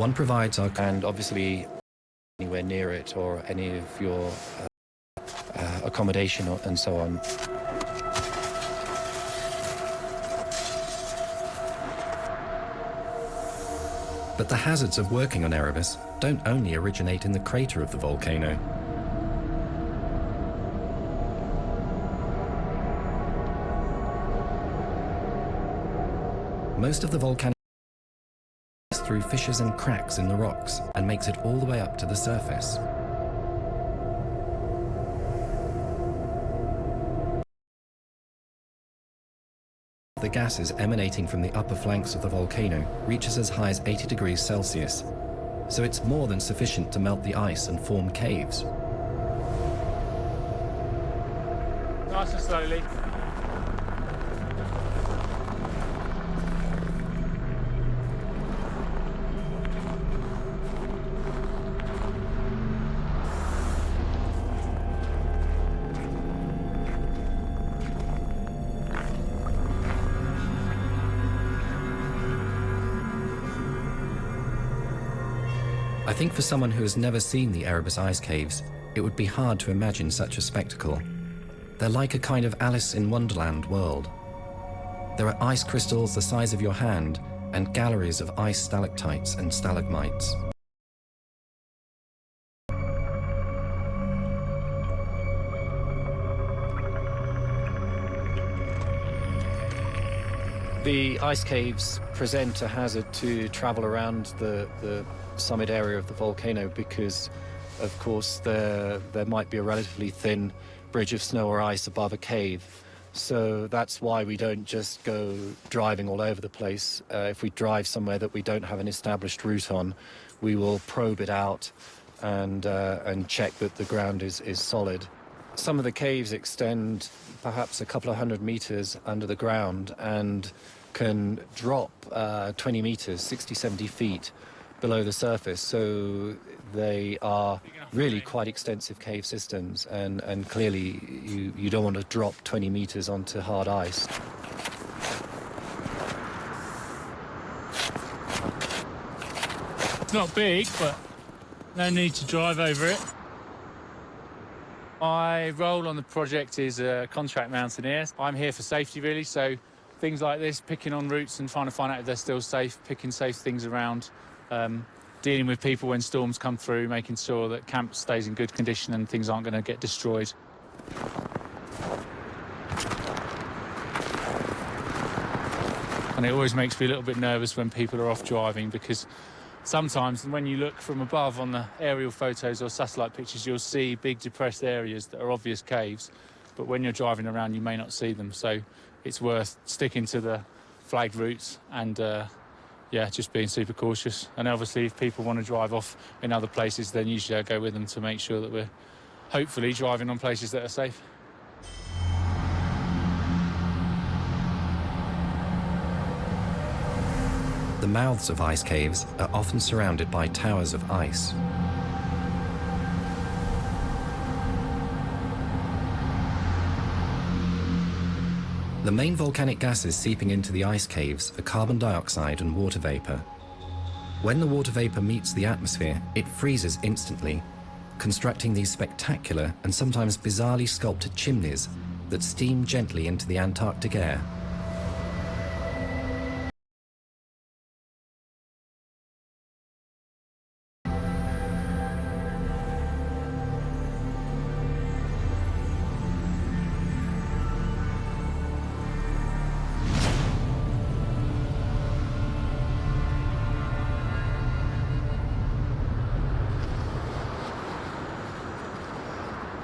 One provides our... and obviously anywhere near it or any of your accommodation and so on. But the hazards of working on Erebus don't only originate in the crater of the volcano. Most of the volcanic through fissures and cracks in the rocks and makes it all the way up to the surface. The gases emanating from the upper flanks of the volcano reaches as high as 80 degrees Celsius, so it's more than sufficient to melt the ice and form caves. Nice and slowly. I think for someone who has never seen the Erebus ice caves, it would be hard to imagine such a spectacle. They're like a kind of Alice in Wonderland world. There are ice crystals the size of your hand and galleries of ice stalactites and stalagmites. The ice caves present a hazard to travel around the summit area of the volcano because, of course, there might be a relatively thin bridge of snow or ice above a cave. So that's why we don't just go driving all over the place. If we drive somewhere that we don't have an established route on, we will probe it out and check that the ground is solid. Some of the caves extend perhaps a couple of 100 meters under the ground and can drop 20 meters, 60, 70 feet below the surface. So they are really quite extensive cave systems, and clearly you don't want to drop 20 meters onto hard ice. It's not big, but no need to drive over it. My role on the project is a contract mountaineer. I'm here for safety, really, so things like this, picking on routes and trying to find out if they're still safe, picking safe things around, dealing with people when storms come through, making sure that camp stays in good condition and things aren't going to get destroyed. And it always makes me a little bit nervous when people are off driving, because sometimes when you look from above on the aerial photos or satellite pictures, you'll see big depressed areas that are obvious caves, but when you're driving around you may not see them, so it's worth sticking to the flagged routes and yeah, just being super cautious. And obviously if people want to drive off in other places, then usually I go with them to make sure that we're hopefully driving on places that are safe. The mouths of ice caves are often surrounded by towers of ice. The main volcanic gases seeping into the ice caves are carbon dioxide and water vapor. When the water vapor meets the atmosphere, it freezes instantly, constructing these spectacular and sometimes bizarrely sculpted chimneys that steam gently into the Antarctic air.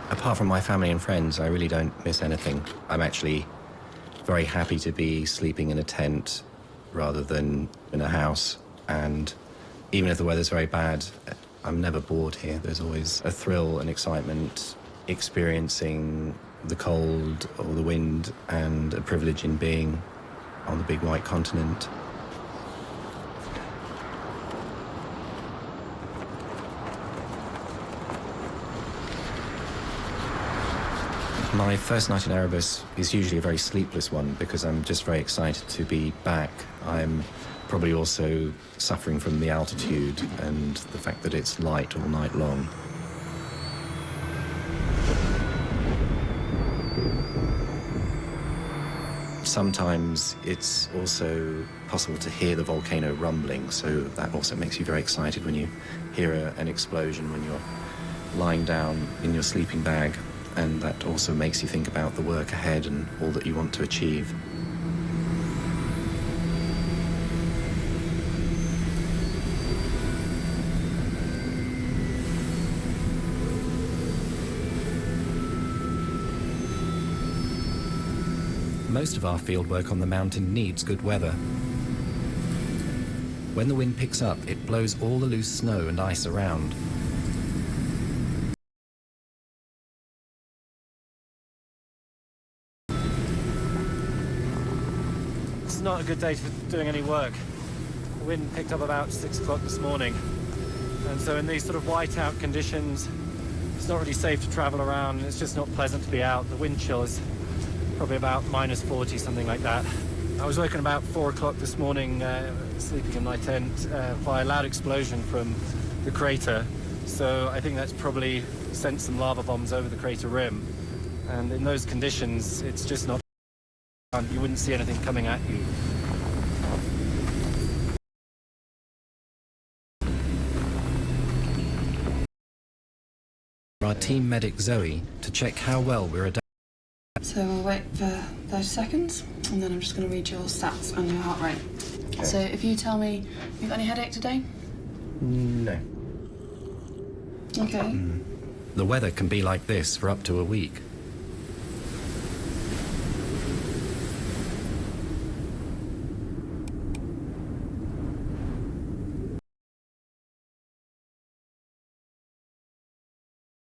Apart from my family and friends, I really don't miss anything. I'm actually very happy to be sleeping in a tent rather than in a house. And even if the weather's very bad, I'm never bored here. There's always a thrill and excitement experiencing the cold or the wind, and a privilege in being on the big white continent. My first night in Erebus is usually a very sleepless one because I'm just very excited to be back. I'm probably also suffering from the altitude and the fact that it's light all night long. Sometimes it's also possible to hear the volcano rumbling, so that also makes you very excited when you hear an explosion when you're lying down in your sleeping bag, and that also makes you think about the work ahead and all that you want to achieve. Most of our fieldwork on the mountain needs good weather. When the wind picks up, it blows all the loose snow and ice around. It's not a good day for doing any work. The wind picked up about 6 o'clock this morning. And so in these sort of whiteout conditions, it's not really safe to travel around. It's just not pleasant to be out. The wind chill is probably about -40, something like that. I was woken about 4 o'clock this morning, sleeping in my tent, by a loud explosion from the crater. So I think that's probably sent some lava bombs over the crater rim. And in those conditions, it's just not... You wouldn't see anything coming at you. Our team medic Zoe to check how well we're adapting. So we'll wait for 30 seconds, and then I'm just going to read your stats and your heart rate. Okay. So if you tell me, you've got any headache today? No. Okay. The weather can be like this for up to a week.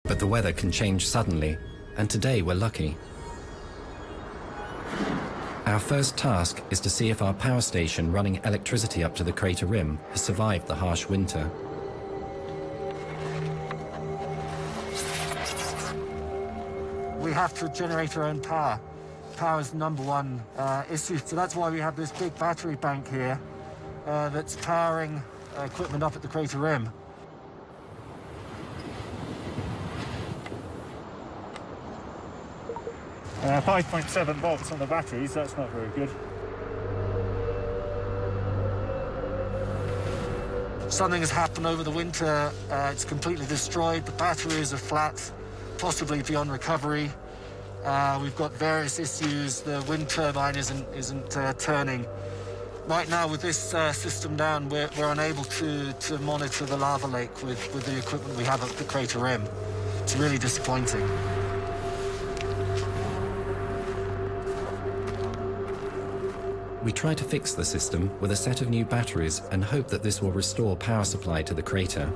But the weather can change suddenly, and today we're lucky. Our first task is to see if our power station running electricity up to the crater rim has survived the harsh winter. We have to generate our own power. Power is the #1 issue, so that's why we have this big battery bank here that's powering equipment up at the crater rim. Uh, 5.7 volts on the batteries, that's not very good. Something has happened over the winter. It's completely destroyed. The batteries are flat, possibly beyond recovery. We've got various issues. The wind turbine isn't turning. Right now, with this system down, we're unable to monitor the lava lake with the equipment we have at the crater rim. It's really disappointing. We try to fix the system with a set of new batteries and hope that this will restore power supply to the crater.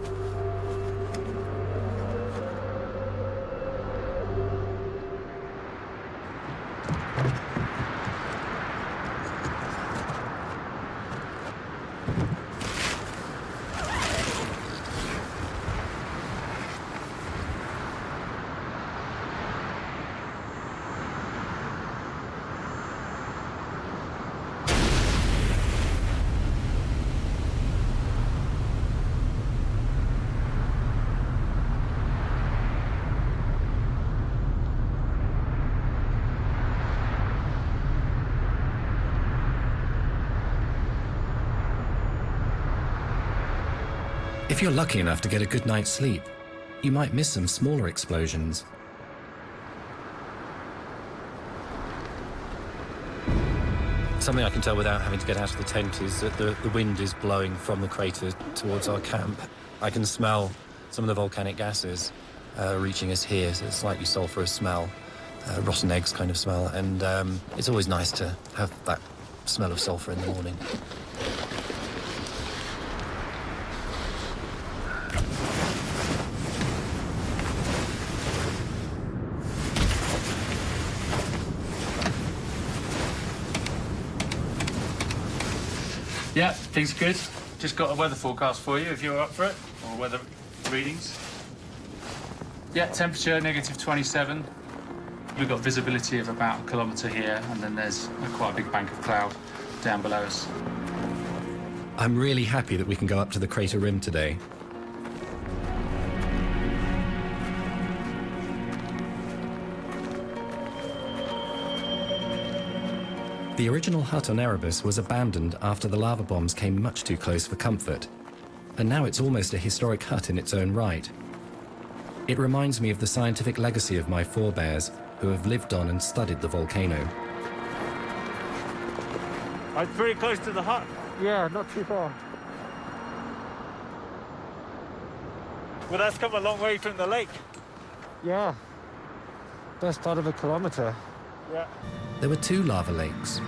If you're lucky enough to get a good night's sleep, you might miss some smaller explosions. Something I can tell without having to get out of the tent is that the wind is blowing from the crater towards our camp. I can smell some of the volcanic gases reaching us here. So it's slightly sulphurous smell, rotten eggs kind of smell, and it's always nice to have that smell of sulphur in the morning. Yeah, things are good. Just got a weather forecast for you if you're up for it, or weather readings. Yeah, temperature -27. We've got visibility of about 1 kilometre here, and then there's quite a big bank of cloud down below us. I'm really happy that we can go up to the crater rim today. The original hut on Erebus was abandoned after the lava bombs came much too close for comfort, and now it's almost a historic hut in its own right. It reminds me of the scientific legacy of my forebears who have lived on and studied the volcano. I'm pretty close to the hut. Yeah, not too far. Well, that's come a long way from the lake. Yeah. Best part of a kilometre. Yeah. There were two lava lakes,